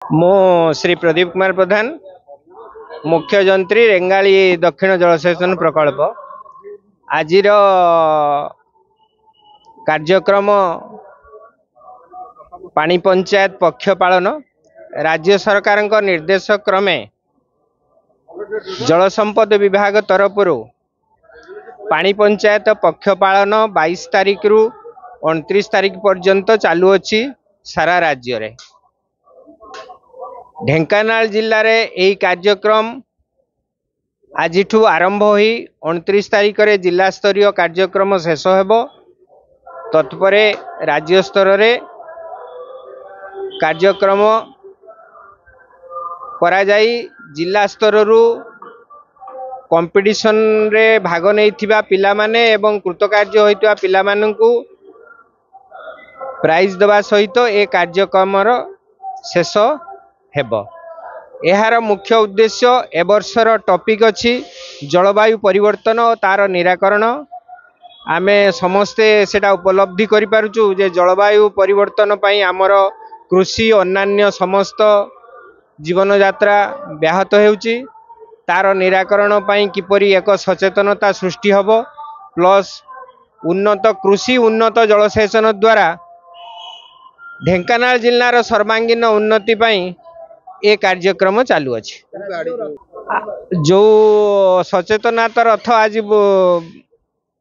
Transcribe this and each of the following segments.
मो श्री प्रदीप कुमार प्रधान मुख्य जंत्री रेंगाली दक्षिण जलसेचन प्रकल्प आज कार्यक्रम पानी पंचायत पक्ष पालन राज्य सरकार निर्देश क्रमे जल संपद विभाग तरफ पानी पंचायत पक्ष पालन 22 तारिख रु 29 तारिख पर्यंत चालू अच्छी सारा राज्य रे। ढेंकानाल जिले रे यही कार्यक्रम आज आरंभ हो 29 तारिख रे जिला स्तरीय कार्यक्रम शेष होब। तत्परे राज्य स्तर रे कार्यक्रम करा जाई जिला स्तर रु कंपटीशन रे भाग नहीं पिला माने एवं कृतकार्य होइतवा पिला माननकु प्राइज दबा सहित ए कार्यक्रम शेष हेब। यार मुख्य उद्देश्य ए वर्षर टॉपिक अछि जलवायु परिवर्तन और तार निराकरण। आमे समस्ते सेटा उपलब्धि करि पारुचु जे जलवायु परिवर्तन पई आमर कृषि अन्यान्य समस्त जीवन यात्रा व्याहत हेउची। तार निराकरण पई किपरि एक सचेतनता सृष्टि हब प्लस उन्नत कृषि उन्नत जलसेचन द्वारा ढेंकानाल जिल्लार सर्वांगीन उन्नति पई ए कार्यक्रम चालू अछि। जो सचेतनता रथ आज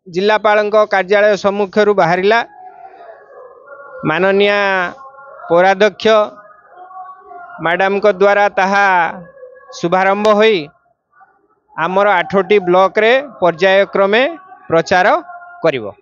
जिलापाल कार्यालय सम्मुखर बाहरिला माननीय पौराध्यक्ष मैडम को द्वारा ताहा शुभारंभ होई आमर 8टी ब्लॉक रे पर्याय क्रमे प्रचार करिवो।